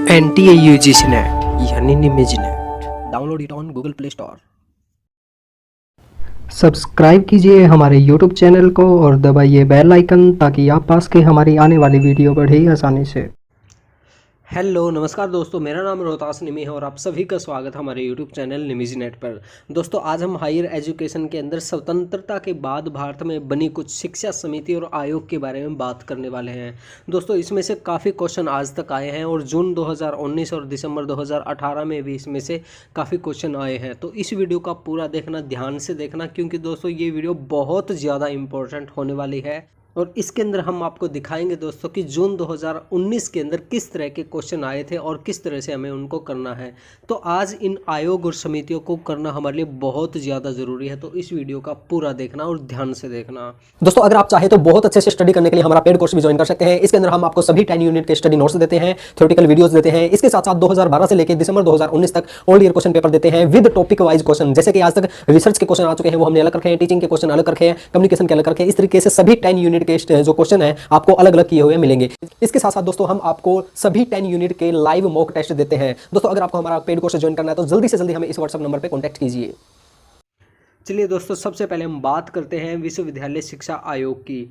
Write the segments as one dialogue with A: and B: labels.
A: NTA UGC net यानी निमिज net. Download it on Google Play Store.
B: Subscribe कीजिए हमारे YouTube चैनल को और दबाइए बेल आइकन ताकि आप पास के हमारी आने वाली वीडियो बढ़े आसानी से।
A: हेलो नमस्कार दोस्तों, मेरा नाम रोहतास निमी है और आप सभी का स्वागत है हमारे यूट्यूब चैनल निमिज नेट पर। दोस्तों आज हम हायर एजुकेशन के अंदर स्वतंत्रता के बाद भारत में बनी कुछ शिक्षा समिति और आयोग के बारे में बात करने वाले हैं। दोस्तों इसमें से काफ़ी क्वेश्चन आज तक आए हैं और जून 2019 और दिसंबर 2018 में भी इसमें से काफ़ी क्वेश्चन आए हैं। तो इस वीडियो का पूरा देखना, ध्यान से देखना, क्योंकि दोस्तों ये वीडियो बहुत ज़्यादा इंपॉर्टेंट होने वाली है और इसके अंदर हम आपको दिखाएंगे दोस्तों कि जून 2019 के अंदर किस तरह के क्वेश्चन आए थे और किस तरह से हमें उनको करना है। तो आज इन आयोग और समितियों को करना हमारे लिए बहुत ज़्यादा ज़रूरी है, तो इस वीडियो का पूरा देखना और ध्यान से देखना।
C: दोस्तों अगर आप चाहे तो बहुत अच्छे से स्टडी करने के लिए हमारा पेड कोर्स भी ज्वाइन कर सकते हैं। इसके अंदर हम आपको सभी 10 यूनिट के स्टडी नोट्स देते हैं, थ्योरेटिकल वीडियोस देते हैं। इसके साथ साथ 2012 से लेकर दिसंबर 2019 तक ऑल ईयर क्वेश्चन पेपर देते हैं विद टॉपिक वाइज क्वेश्चन। जैसे कि आज तक रिसर्च के क्वेश्चन आ चुके हैं वो हमने अलग रखे हैं, टीचिंग के क्वेश्चन अलग रखे हैं, कम्युनिकेशन के अलग रखे हैं। इस तरीके से सभी 10 यूनिट के जो क्वेश्चन आपको अलग अलग किए हुए मिलेंगे। इसके साथ साथ दोस्तों हम आपको सभी 10 यूनिट के लाइव मॉक टेस्ट देते हैं। दोस्तों अगर आपको हमारा पेड कोर्स ज्वाइन करना है तो जल्दी से जल्दी हमें इस व्हाट्सएप नंबर पे कांटेक्ट कीजिए।
A: चलिए दोस्तों सबसे पहले हम बात करते हैं विश्वविद्यालय शिक्षा आयोग की।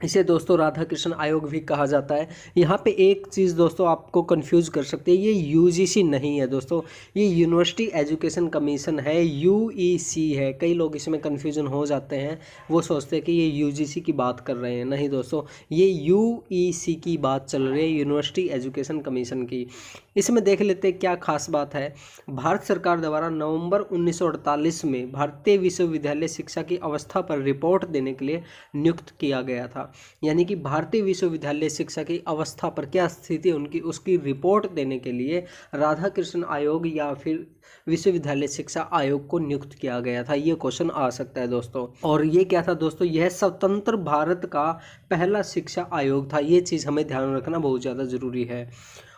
A: इसे दोस्तों राधा कृष्ण आयोग भी कहा जाता है। यहाँ पे एक चीज़ दोस्तों आपको कंफ्यूज कर सकती है, ये यूजीसी नहीं है दोस्तों, ये यूनिवर्सिटी एजुकेशन कमीशन है, यूईसी है। कई लोग इसमें कंफ्यूजन हो जाते हैं, वो सोचते हैं कि ये यूजीसी की बात कर रहे हैं। नहीं दोस्तों, ये यूईसी की बात चल रही है, यूनिवर्सिटी एजुकेशन कमीशन की। इसमें देख लेते हैं क्या खास बात है। भारत सरकार द्वारा नवंबर 1948 में भारतीय विश्वविद्यालय शिक्षा की अवस्था पर रिपोर्ट देने के लिए नियुक्त किया गया था। यानी कि भारतीय विश्वविद्यालय शिक्षा की अवस्था पर क्या स्थिति उनकी, उसकी रिपोर्ट देने के लिए राधा कृष्ण आयोग या फिर विश्वविद्यालय शिक्षा आयोग को नियुक्त किया गया था। ये क्वेश्चन आ सकता है दोस्तों। और ये क्या था दोस्तों, यह स्वतंत्र भारत का पहला शिक्षा आयोग था। ये चीज़ हमें ध्यान रखना बहुत ज़्यादा ज़रूरी है।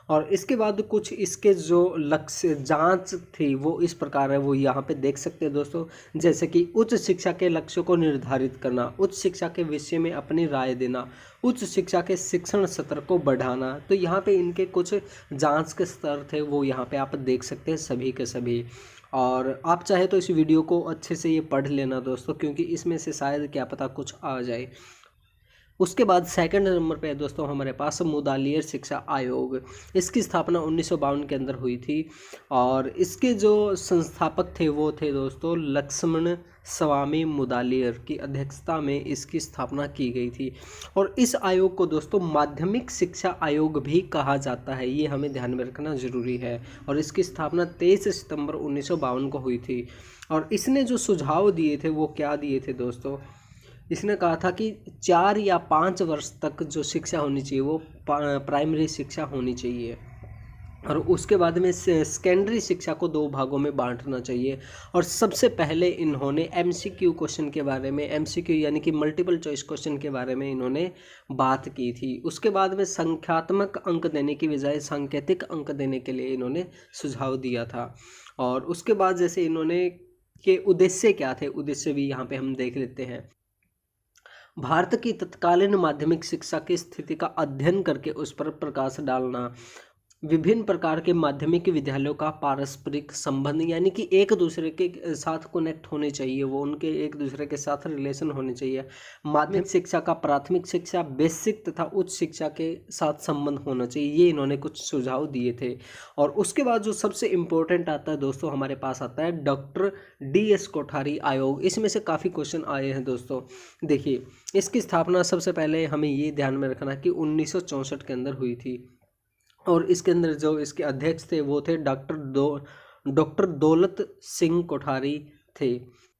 A: और इसके बाद कुछ इसके जो लक्ष्य जांच थी वो इस प्रकार है, वो यहाँ पे देख सकते हैं दोस्तों। जैसे कि उच्च शिक्षा के लक्ष्यों को निर्धारित करना, उच्च शिक्षा के विषय में अपनी राय देना, उच्च शिक्षा के शिक्षण सत्र को बढ़ाना। तो यहाँ पे इनके कुछ जांच के स्तर थे वो यहाँ पे आप देख सकते हैं सभी के सभी। और आप चाहे तो इस वीडियो को अच्छे से ये पढ़ लेना दोस्तों, क्योंकि इसमें से शायद क्या पता कुछ आ जाए। उसके बाद सेकंड नंबर पे है दोस्तों हमारे पास मुदालियर शिक्षा आयोग। इसकी स्थापना 1952 के अंदर हुई थी और इसके जो संस्थापक थे वो थे दोस्तों लक्ष्मण स्वामी मुदालियर की अध्यक्षता में इसकी स्थापना की गई थी। और इस आयोग को दोस्तों माध्यमिक शिक्षा आयोग भी कहा जाता है, ये हमें ध्यान में रखना ज़रूरी है। और इसकी स्थापना 23 सितंबर 1952 को हुई थी। और इसने जो सुझाव दिए थे वो क्या दिए थे दोस्तों, इसने कहा था कि 4 या 5 वर्ष तक जो शिक्षा होनी चाहिए वो प्राइमरी शिक्षा होनी चाहिए और उसके बाद में सेकेंडरी शिक्षा को 2 भागों में बांटना चाहिए। और सबसे पहले इन्होंने एमसीक्यू क्वेश्चन के बारे में, एमसीक्यू यानी कि मल्टीपल चॉइस क्वेश्चन के बारे में इन्होंने बात की थी। उसके बाद में संख्यात्मक अंक देने की बजाय सांकेतिक अंक देने के लिए इन्होंने सुझाव दिया था। और उसके बाद जैसे इन्होंने के उद्देश्य क्या थे, उद्देश्य भी यहाँ पे हम देख लेते हैं। भारत की तत्कालीन माध्यमिक शिक्षा की स्थिति का अध्ययन करके उस पर प्रकाश डालना, विभिन्न प्रकार के माध्यमिक विद्यालयों का पारस्परिक संबंध यानी कि एक दूसरे के साथ कनेक्ट होने चाहिए, वो उनके एक दूसरे के साथ रिलेशन होने चाहिए। माध्यमिक शिक्षा का प्राथमिक शिक्षा, बेसिक तथा उच्च शिक्षा के साथ संबंध होना चाहिए, ये इन्होंने कुछ सुझाव दिए थे। और उसके बाद जो सबसे इम्पोर्टेंट आता है दोस्तों हमारे पास आता है डॉक्टर DS कोठारी आयोग। इसमें से काफ़ी क्वेश्चन आए हैं दोस्तों। देखिए इसकी स्थापना सबसे पहले हमें ये ध्यान में रखना कि 1964 के अंदर हुई थी। और इसके अंदर जो इसके अध्यक्ष थे वो थे डॉक्टर दौलत सिंह कोठारी थे।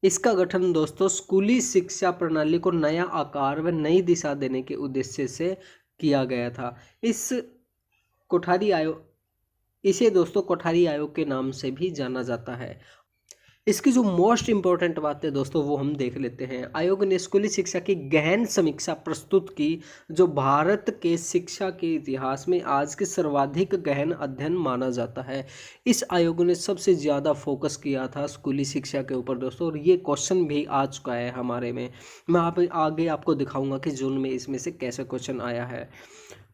A: इसका गठन दोस्तों स्कूली शिक्षा प्रणाली को नया आकार व नई दिशा देने के उद्देश्य से किया गया था। इसे दोस्तों कोठारी आयोग के नाम से भी जाना जाता है। इसकी जो मोस्ट इम्पॉर्टेंट बात है दोस्तों वो हम देख लेते हैं। आयोग ने स्कूली शिक्षा की गहन समीक्षा प्रस्तुत की, जो भारत के शिक्षा के इतिहास में आज के सर्वाधिक गहन अध्ययन माना जाता है। इस आयोग ने सबसे ज़्यादा फोकस किया था स्कूली शिक्षा के ऊपर दोस्तों, और ये क्वेश्चन भी आ चुका है हमारे में। मैं आगे आपको दिखाऊंगा कि जून में इसमें से कैसे क्वेश्चन आया है।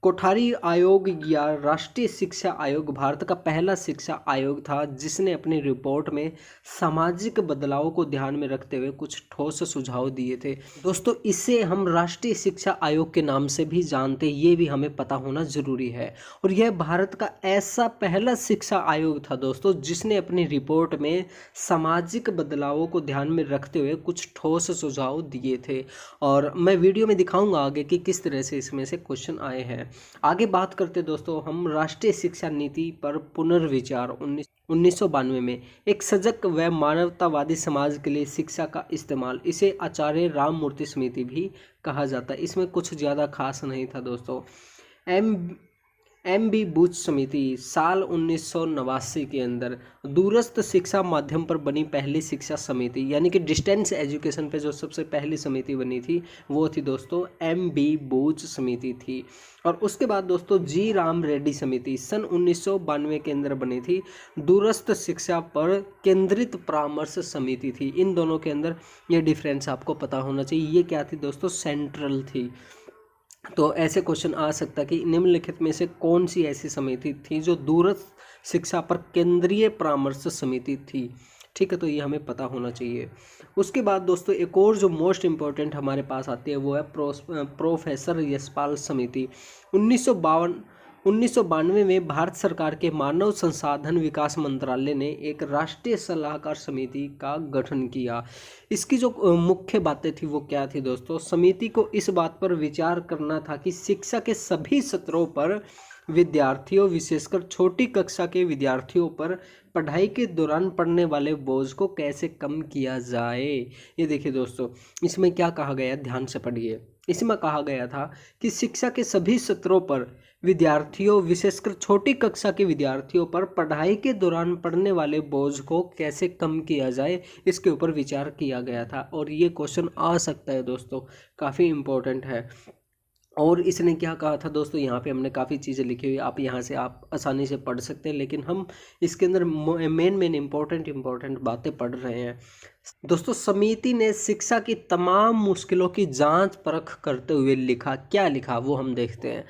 A: कोठारी आयोग या राष्ट्रीय शिक्षा आयोग भारत का पहला शिक्षा आयोग था जिसने अपनी रिपोर्ट में सामाजिक बदलाव को ध्यान में रखते हुए कुछ ठोस सुझाव दिए थे। दोस्तों, इसे हम राष्ट्रीय शिक्षा आयोग के नाम से भी जानते, ये भी हमें पता होना जरूरी है। और यह भारत का ऐसा पहला शिक्षा आयोग था दोस्तों जिसने अपनी रिपोर्ट में सामाजिक बदलावों को ध्यान में रखते हुए कुछ ठोस सुझाव दिए थे। और मैं वीडियो में दिखाऊंगा आगे कि किस तरह से इसमें से क्वेश्चन आए हैं। आगे बात करते दोस्तों हम राष्ट्रीय शिक्षा नीति पर पुनर्विचार 1992 में एक सजग व मानवतावादी समाज के लिए शिक्षा का इस्तेमाल, इसे आचार्य राममूर्ति समिति भी कहा जाता है। इसमें कुछ ज़्यादा खास नहीं था दोस्तों। एम.बी. बूच समिति साल 1989 के अंदर दूरस्थ शिक्षा माध्यम पर बनी पहली शिक्षा समिति, यानी कि डिस्टेंस एजुकेशन पे जो सबसे पहली समिति बनी थी वो थी दोस्तों एम.बी. बूच समिति थी। और उसके बाद दोस्तों जी राम रेड्डी समिति सन 1992 के अंदर बनी थी, दूरस्थ शिक्षा पर केंद्रित परामर्श समिति थी। इन दोनों के अंदर ये डिफरेंस आपको पता होना चाहिए। ये क्या थी दोस्तों? सेंट्रल थी। तो ऐसे क्वेश्चन आ सकता है कि निम्नलिखित में से कौन सी ऐसी समिति थी जो दूरस्थ शिक्षा पर केंद्रीय परामर्श समिति थी? ठीक है, तो ये हमें पता होना चाहिए। उसके बाद दोस्तों एक और जो मोस्ट इम्पोर्टेंट हमारे पास आती है वो है प्रोफेसर यशपाल समिति। 1992 में भारत सरकार के मानव संसाधन विकास मंत्रालय ने एक राष्ट्रीय सलाहकार समिति का गठन किया। इसकी जो मुख्य बातें थी वो क्या थी दोस्तों? समिति को इस बात पर विचार करना था कि शिक्षा के सभी स्तरों पर विद्यार्थियों, विशेषकर छोटी कक्षा के विद्यार्थियों पर पढ़ाई के दौरान पड़ने वाले बोझ को कैसे कम किया जाए। ये देखिए दोस्तों, इसमें क्या कहा गया, ध्यान से पढ़िए। इसमें कहा गया था कि शिक्षा के सभी स्तरों पर विद्यार्थियों, विशेषकर छोटी कक्षा के विद्यार्थियों पर पढ़ाई के दौरान पड़ने वाले बोझ को कैसे कम किया जाए, इसके ऊपर विचार किया गया था। और ये क्वेश्चन आ सकता है दोस्तों, काफ़ी इम्पोर्टेंट है। और इसने क्या कहा था दोस्तों? यहाँ पे हमने काफ़ी चीज़ें लिखी हुई, आप यहाँ से आप आसानी से पढ़ सकते हैं, लेकिन हम इसके अंदर मेन इम्पोर्टेंट बातें पढ़ रहे हैं। दोस्तों, समिति ने शिक्षा की तमाम मुश्किलों की जांच परख करते हुए लिखा। क्या लिखा वो हम देखते हैं।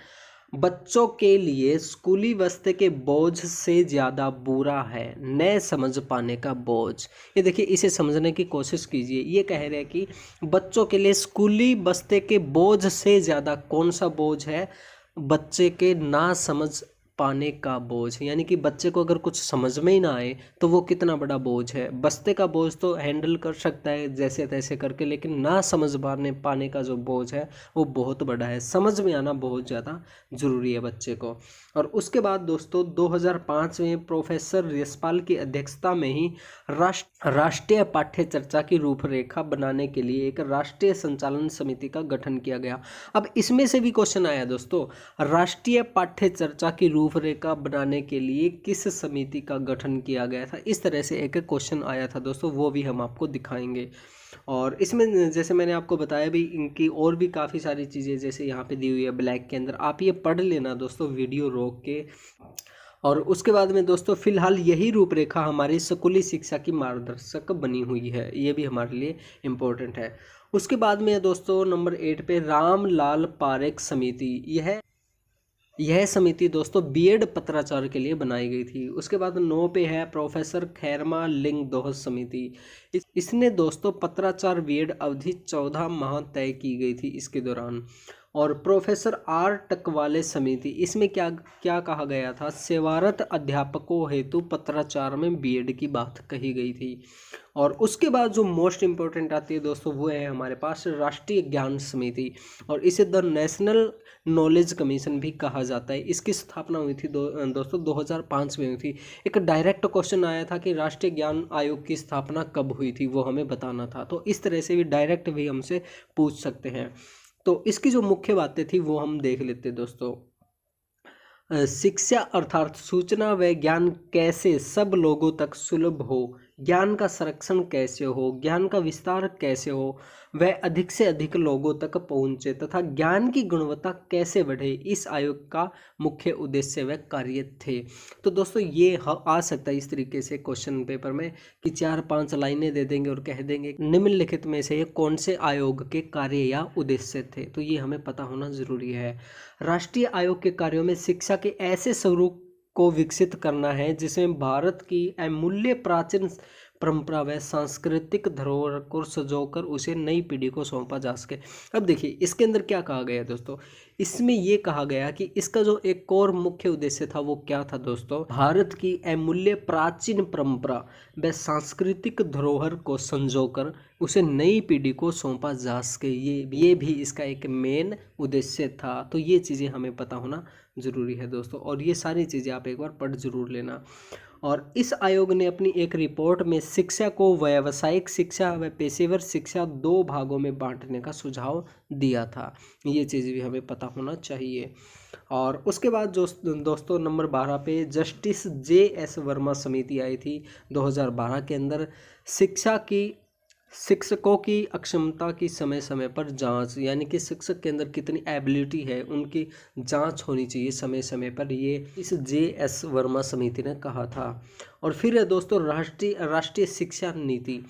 A: बच्चों के लिए स्कूली बस्ते के बोझ से ज़्यादा बुरा है न समझ पाने का बोझ। ये देखिए, इसे समझने की कोशिश कीजिए। ये कह रहे हैं कि बच्चों के लिए स्कूली बस्ते के बोझ से ज़्यादा कौन सा बोझ है? बच्चे के ना समझ पाने का बोझ, यानी कि बच्चे को अगर कुछ समझ में ही ना आए तो वो कितना बड़ा बोझ है। बस्ते का बोझ तो हैंडल कर सकता है जैसे तैसे करके, लेकिन ना समझ पाने का जो बोझ है वो बहुत बड़ा है। समझ में आना बहुत ज़्यादा ज़रूरी है बच्चे को। और उसके बाद दोस्तों 2005 में प्रोफेसर यशपाल की अध्यक्षता में ही राष्ट्रीय पाठ्य चर्चा की रूपरेखा बनाने के लिए एक राष्ट्रीय संचालन समिति का गठन किया गया। अब इसमें से भी क्वेश्चन आया दोस्तों, राष्ट्रीय पाठ्य चर्चा की रूपरेखा बनाने के लिए किस समिति का गठन किया गया था? इस तरह से एक क्वेश्चन आया था दोस्तों, वो भी हम आपको दिखाएंगे। और इसमें जैसे मैंने आपको बताया भी, इनकी और भी काफ़ी सारी चीज़ें जैसे यहाँ पे दी हुई है ब्लैक के अंदर, आप ये पढ़ लेना दोस्तों वीडियो रोक के। और उसके बाद में दोस्तों फिलहाल यही रूपरेखा हमारी स्कूली शिक्षा की मार्गदर्शक बनी हुई है, ये भी हमारे लिए इम्पोर्टेंट है। उसके बाद में दोस्तों नंबर 8 पे रामलाल पारेख समिति, यह समिति दोस्तों बीएड पत्राचार के लिए बनाई गई थी। उसके बाद 9 पे है प्रोफेसर खैरमा लिंग दोह समिति। इसने दोस्तों पत्राचार बीएड अवधि 14 माह तय की गई थी इसके दौरान। और प्रोफेसर आर टकवाले समिति, इसमें क्या कहा गया था? सेवारत अध्यापकों हेतु पत्राचार में बीएड की बात कही गई थी। और उसके बाद जो मोस्ट इम्पोर्टेंट आती है दोस्तों वो है हमारे पास राष्ट्रीय ज्ञान समिति, और इसे द नेशनल नॉलेज कमीशन भी कहा जाता है। इसकी स्थापना हुई थी दोस्तों 2005 में हुई थी। एक डायरेक्ट क्वेश्चन आया था कि राष्ट्रीय ज्ञान आयोग की स्थापना कब हुई थी, वो हमें बताना था। तो इस तरह से भी डायरेक्ट भी हमसे पूछ सकते हैं। तो इसकी जो मुख्य बातें थी वो हम देख लेते दोस्तों। शिक्षा अर्थात सूचना व ज्ञान कैसे सब लोगों तक सुलभ हो, ज्ञान का संरक्षण कैसे हो, ज्ञान का विस्तार कैसे हो, वह अधिक से अधिक लोगों तक पहुंचे तथा ज्ञान की गुणवत्ता कैसे बढ़े, इस आयोग का मुख्य उद्देश्य व कार्य थे। तो दोस्तों ये आ सकता है इस तरीके से क्वेश्चन पेपर में कि 4-5 लाइनें दे देंगे और कह देंगे निम्नलिखित में से ये कौन से आयोग के कार्य या उद्देश्य थे। तो ये हमें पता होना जरूरी है। राष्ट्रीय आयोग के कार्यों में शिक्षा के ऐसे स्वरूप को विकसित करना है जिसमें भारत की अमूल्य प्राचीन परंपरा व सांस्कृतिक धरोहर को सजोकर उसे नई पीढ़ी को सौंपा जा सके। अब देखिए इसके अंदर क्या कहा गया है दोस्तों, इसमें ये कहा गया कि इसका जो एक और मुख्य उद्देश्य था वो क्या था दोस्तों, भारत की अमूल्य प्राचीन परंपरा व सांस्कृतिक धरोहर को संजोकर उसे नई पीढ़ी को सौंपा जा सके। ये भी इसका एक मेन उद्देश्य था। तो ये चीज़ें हमें पता होना जरूरी है दोस्तों, और ये सारी चीज़ें आप एक बार पढ़ जरूर लेना। और इस आयोग ने अपनी एक रिपोर्ट में शिक्षा को व्यावसायिक शिक्षा व पेशेवर शिक्षा 2 भागों में बांटने का सुझाव दिया था। ये चीज़ भी हमें पता होना चाहिए। और उसके बाद जो दोस्तों नंबर 12 पे जस्टिस JS वर्मा समिति आई थी 2012 के अंदर। शिक्षकों की अक्षमता की समय समय पर जांच, यानी कि शिक्षक के अंदर कितनी एबिलिटी है उनकी जांच होनी चाहिए समय समय पर, ये इस JS वर्मा समिति ने कहा था। और फिर है दोस्तों राष्ट्रीय शिक्षा नीति।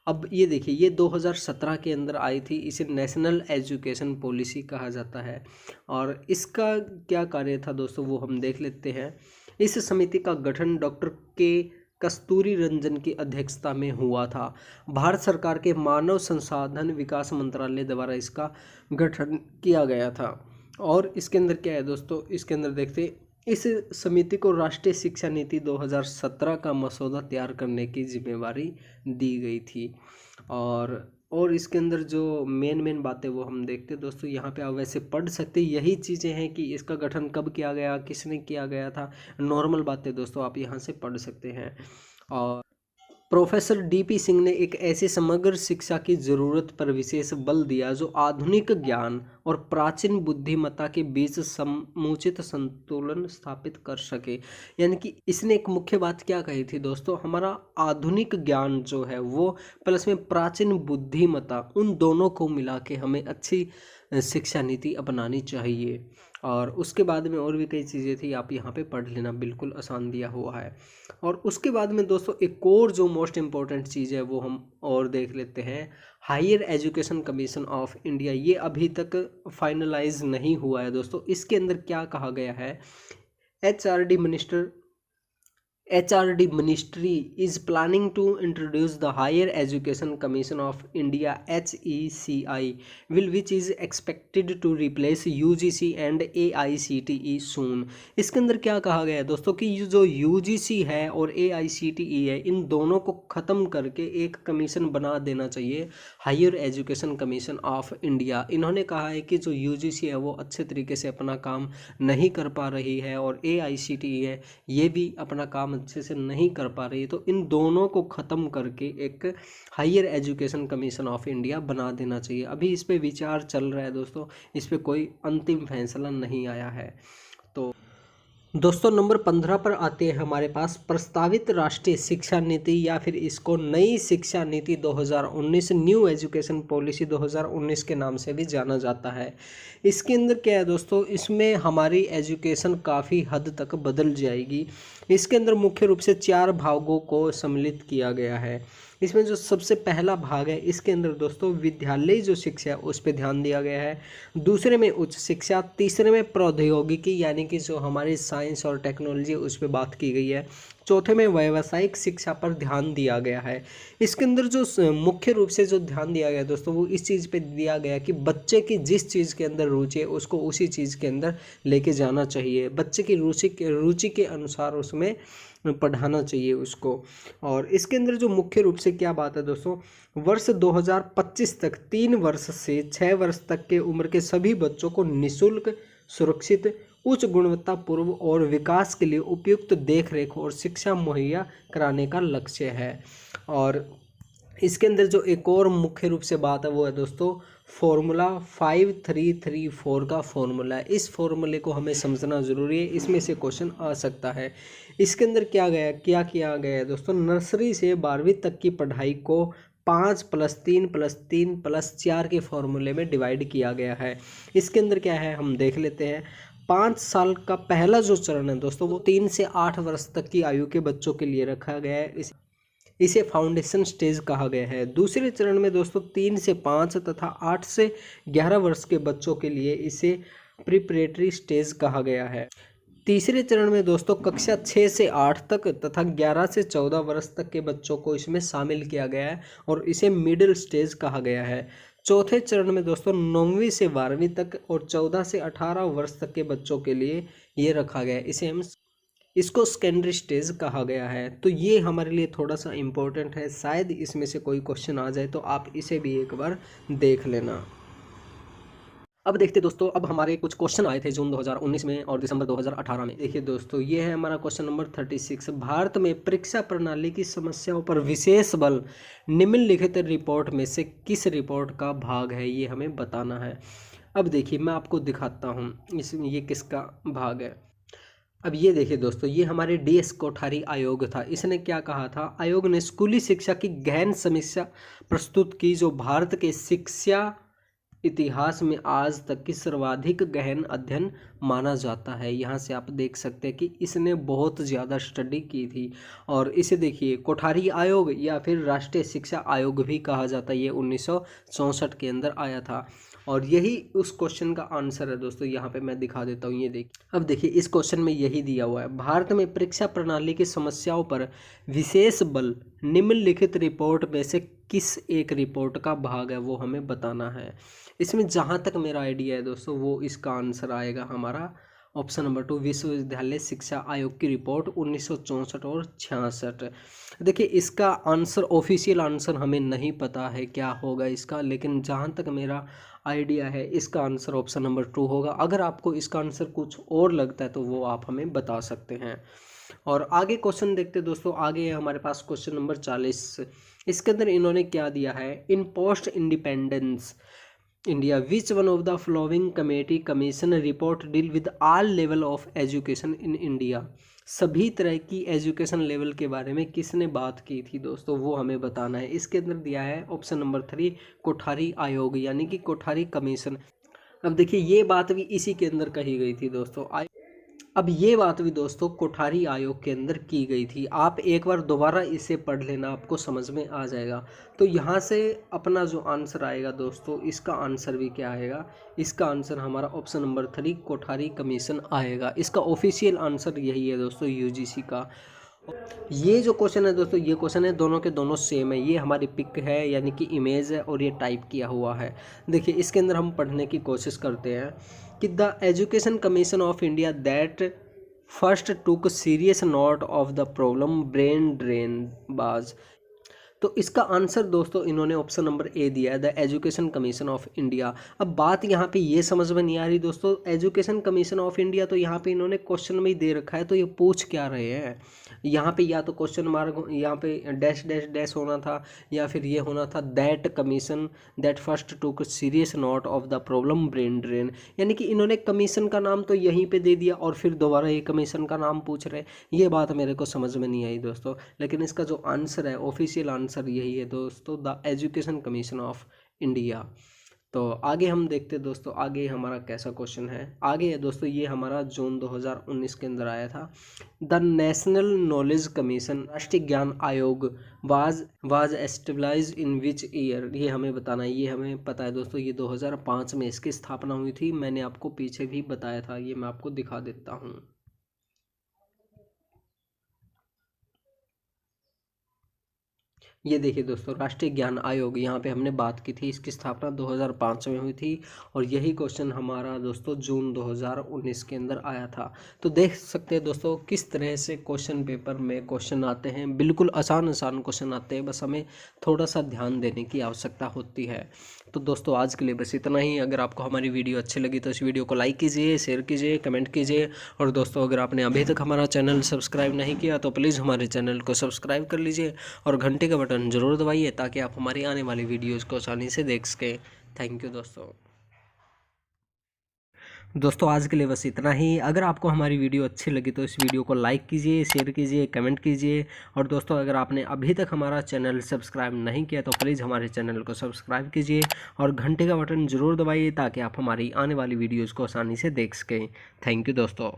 A: अब ये देखिए ये 2017 के अंदर आई थी, इसे नेशनल एजुकेशन पॉलिसी कहा जाता है। और इसका क्या कार्य था दोस्तों वो हम देख लेते हैं। इस समिति का गठन डॉक्टर के कस्तूरी रंजन की अध्यक्षता में हुआ था। भारत सरकार के मानव संसाधन विकास मंत्रालय द्वारा इसका गठन किया गया था। और इसके अंदर क्या है दोस्तों, इसके अंदर देखते हैं इस समिति को राष्ट्रीय शिक्षा नीति 2017 का मसौदा तैयार करने की जिम्मेवारी दी गई थी। और इसके अंदर जो मेन बातें वो हम देखते हैं दोस्तों, यहाँ पे आप वैसे पढ़ सकते हैं। यही चीज़ें हैं कि इसका गठन कब किया गया, किसने किया गया था, नॉर्मल बातें दोस्तों आप यहाँ से पढ़ सकते हैं। और प्रोफेसर DP सिंह ने एक ऐसी समग्र शिक्षा की जरूरत पर विशेष बल दिया जो आधुनिक ज्ञान और प्राचीन बुद्धिमत्ता के बीच समुचित संतुलन स्थापित कर सके। यानी कि इसने एक मुख्य बात क्या कही थी दोस्तों, हमारा आधुनिक ज्ञान जो है वो प्लस में प्राचीन बुद्धिमत्ता, उन दोनों को मिला के हमें अच्छी शिक्षा नीति अपनानी चाहिए। और उसके बाद में और भी कई चीज़ें थी, आप यहाँ पे पढ़ लेना, बिल्कुल आसान दिया हुआ है। और उसके बाद में दोस्तों एक और जो मोस्ट इम्पोर्टेंट चीज़ है वो हम और देख लेते हैं, higher education commission of India. ये अभी तक फाइनलाइज नहीं हुआ है दोस्तों। इसके अंदर क्या कहा गया है, HRD ministry is planning to introduce the Higher Education Commission of India HECI which is expected to replace UGC and AICTE soon। इसके अंदर क्या कहा गया है दोस्तों कि ये जो UGC है और AICTE है, इन दोनों को ख़त्म करके एक कमीशन बना देना चाहिए, higher education commission of India. इन्होंने कहा है कि जो UGC है वो अच्छे तरीके से अपना काम नहीं कर पा रही है और AICTE है ये भी अपना काम अच्छे से नहीं कर पा रही है। तो इन दोनों को ख़त्म करके एक higher education commission of India बना देना चाहिए। अभी इस पे विचार चल रहा है दोस्तों, इस पे कोई अंतिम फैसला नहीं आया है। तो दोस्तों नंबर 15 पर आते हैं हमारे पास प्रस्तावित राष्ट्रीय शिक्षा नीति, या फिर इसको नई शिक्षा नीति 2019, न्यू एजुकेशन पॉलिसी 2019 के नाम से भी जाना जाता है। इसके अंदर क्या है दोस्तों, इसमें हमारी एजुकेशन काफ़ी हद तक बदल जाएगी। इसके अंदर मुख्य रूप से 4 भागों को सम्मिलित किया गया है। इसमें जो सबसे पहला भाग है इसके अंदर दोस्तों विद्यालय जो शिक्षा है उस पर ध्यान दिया गया है। दूसरे में उच्च शिक्षा, तीसरे में प्रौद्योगिकी यानी कि जो हमारी साइंस और टेक्नोलॉजी उस पर बात की गई है, चौथे में व्यावसायिक शिक्षा पर ध्यान दिया गया है। इसके अंदर जो मुख्य रूप से जो ध्यान दिया गया दोस्तों वो इस चीज़ पे दिया गया कि बच्चे की जिस चीज़ के अंदर रुचि है उसको उसी चीज़ के अंदर लेके जाना चाहिए, बच्चे की रुचि के अनुसार उसमें पढ़ाना चाहिए उसको। और इसके अंदर जो मुख्य रूप से क्या बात है दोस्तों, वर्ष 2025 तक 3 वर्ष से 6 वर्ष तक के उम्र के सभी बच्चों को निःशुल्क, सुरक्षित, उच्च गुणवत्तापूर्ण और विकास के लिए उपयुक्त देखरेख और शिक्षा मुहैया कराने का लक्ष्य है। और इसके अंदर जो एक और मुख्य रूप से बात है वो है दोस्तों फॉर्मूला 5334 का फॉर्मूला है। इस फॉर्मूले को हमें समझना ज़रूरी है, इसमें से क्वेश्चन आ सकता है। इसके अंदर क्या किया गया है दोस्तों, नर्सरी से 12वीं तक की पढ़ाई को 5+3+3+4 के फॉर्मूले में डिवाइड किया गया है। इसके अंदर क्या है हम देख लेते हैं। 5 साल का पहला जो चरण है दोस्तों वो 3 से 8 वर्ष तक की आयु के बच्चों के लिए रखा गया है, इसे फाउंडेशन स्टेज कहा गया है। दूसरे चरण में दोस्तों 3 से 5 तथा 8 से 11 वर्ष के बच्चों के लिए इसे प्रिपरेटरी स्टेज कहा गया है। तीसरे चरण में दोस्तों कक्षा 6 से 8 तक तथा 11 से 14 वर्ष तक के बच्चों को इसमें शामिल किया गया है और इसे मिडिल स्टेज कहा गया है। चौथे चरण में दोस्तों 9वीं से 12वीं तक और 14 से 18 वर्ष तक के बच्चों के लिए ये रखा गया है, इसको सेकेंडरी स्टेज कहा गया है। तो ये हमारे लिए थोड़ा सा इम्पोर्टेंट है, शायद इसमें से कोई क्वेश्चन आ जाए तो आप इसे भी एक बार देख लेना। अब देखते दोस्तों, अब हमारे कुछ क्वेश्चन आए थे जून 2019 में और दिसंबर 2018 में। देखिए दोस्तों, ये है हमारा क्वेश्चन नंबर 36। भारत में परीक्षा प्रणाली की समस्याओं पर विशेष बल निम्नलिखित रिपोर्ट में से किस रिपोर्ट का भाग है, ये हमें बताना है। अब देखिए मैं आपको दिखाता हूँ इसमें ये किसका भाग है। अब ये देखिए दोस्तों, ये हमारे DS कोठारी आयोग था। इसने क्या कहा था, आयोग ने स्कूली शिक्षा की गहन समीक्षा प्रस्तुत की जो भारत के शिक्षा इतिहास में आज तक की सर्वाधिक गहन अध्ययन माना जाता है। यहाँ से आप देख सकते हैं कि इसने बहुत ज़्यादा स्टडी की थी। और इसे देखिए कोठारी आयोग या फिर राष्ट्रीय शिक्षा आयोग भी कहा जाता है। ये 1964 के अंदर आया था और यही उस क्वेश्चन का आंसर है दोस्तों। यहाँ पे मैं दिखा देता हूँ, ये देखिए। अब देखिए इस क्वेश्चन में यही दिया हुआ है, भारत में परीक्षा प्रणाली की समस्याओं पर विशेष बल निम्नलिखित रिपोर्ट में से किस एक रिपोर्ट का भाग है, वो हमें बताना है। इसमें जहाँ तक मेरा आइडिया है दोस्तों, वो इसका आंसर आएगा हमारा ऑप्शन नंबर 2, विश्वविद्यालय शिक्षा आयोग की रिपोर्ट 1964 और 66। देखिए इसका आंसर, ऑफिशियल आंसर हमें नहीं पता है क्या होगा इसका, लेकिन जहाँ तक मेरा आइडिया है इसका आंसर ऑप्शन नंबर 2 होगा। अगर आपको इसका आंसर कुछ और लगता है तो वो आप हमें बता सकते हैं। और आगे क्वेश्चन देखते दोस्तों, आगे है हमारे पास क्वेश्चन नंबर 40। इसके अंदर इन्होंने क्या दिया है, in post independence India which one of the following committee commission report deal with all level of education in India. सभी तरह की एजुकेशन लेवल के बारे में किसने बात की थी दोस्तों, वो हमें बताना है। इसके अंदर दिया है ऑप्शन नंबर 3, कोठारी आयोग यानी कि कोठारी कमीशन। अब देखिए ये बात भी इसी के अंदर कही गई थी दोस्तों। अब ये बात भी दोस्तों कोठारी आयोग के अंदर की गई थी। आप एक बार दोबारा इसे पढ़ लेना, आपको समझ में आ जाएगा। तो यहाँ से अपना जो आंसर आएगा दोस्तों, इसका आंसर भी क्या आएगा, इसका आंसर हमारा ऑप्शन नंबर 3 कोठारी कमीशन आएगा। इसका ऑफिशियल आंसर यही है दोस्तों UGC का। ये जो क्वेश्चन है दोस्तों, ये क्वेश्चन है दोनों के दोनों सेम है। ये हमारी पिक है यानी कि इमेज है और ये टाइप किया हुआ है। देखिए इसके अंदर हम पढ़ने की कोशिश करते हैं कि the education commission of India that first took serious note of the problem brain drain बाज। तो इसका आंसर दोस्तों इन्होंने ऑप्शन नंबर A दिया है, the education commission of India. अब बात यहाँ पे ये समझ में नहीं आ रही दोस्तों, एजुकेशन कमीशन ऑफ इंडिया तो यहाँ पे इन्होंने क्वेश्चन में ही दे रखा है, तो ये पूछ क्या रहे हैं। यहाँ पे या तो क्वेश्चन मार्क, यहाँ पे डैश डैश डैश होना था, या फिर ये होना था that commission that first took serious note of the problem brain drain. यानी कि इन्होंने कमीशन का नाम तो यहीं पे दे दिया और फिर दोबारा ये कमीशन का नाम पूछ रहे। ये बात मेरे को समझ में नहीं आई दोस्तों, लेकिन इसका जो आंसर है, ऑफिशियल आंसर यही है दोस्तों, the education commission of India. तो आगे हम देखते हैं दोस्तों, आगे हमारा कैसा क्वेश्चन है। आगे है दोस्तों, ये हमारा जून 2019 के अंदर आया था। द नेशनल नॉलेज कमीशन, राष्ट्रीय ज्ञान आयोग was established in which year. ये हमें बताना है, ये हमें पता है दोस्तों, ये 2005 में इसकी स्थापना हुई थी। मैंने आपको पीछे भी बताया था, ये मैं आपको दिखा देता हूँ। ये देखिए दोस्तों, राष्ट्रीय ज्ञान आयोग, यहाँ पे हमने बात की थी, इसकी स्थापना 2005 में हुई थी और यही क्वेश्चन हमारा दोस्तों जून 2019 के अंदर आया था। तो देख सकते हैं दोस्तों किस तरह से क्वेश्चन पेपर में क्वेश्चन आते हैं। बिल्कुल आसान क्वेश्चन आते हैं, बस हमें थोड़ा सा ध्यान देने की आवश्यकता होती है। तो दोस्तों आज के लिए बस इतना ही। अगर आपको हमारी वीडियो अच्छी लगी तो इस वीडियो को लाइक कीजिए, शेयर कीजिए, कमेंट कीजिए। और दोस्तों अगर आपने अभी तक हमारा चैनल सब्सक्राइब नहीं किया तो प्लीज़ हमारे चैनल को सब्सक्राइब कर लीजिए और घंटे का बटन बटन ज़रूर दबाइए ताकि आप हमारी आने वाली वीडियोज़ को आसानी से देख सकें। थैंक यू दोस्तों आज के लिए बस इतना ही। अगर आपको हमारी वीडियो अच्छी लगी तो इस वीडियो को लाइक कीजिए, शेयर कीजिए, कमेंट कीजिए। और दोस्तों अगर आपने अभी तक हमारा चैनल सब्सक्राइब नहीं किया तो प्लीज़ हमारे चैनल को सब्सक्राइब कीजिए और घंटे का बटन ज़रूर दबाइए ताकि आप हमारी आने वाली वीडियोज़ को आसानी से देख सकें। थैंक यू दोस्तों।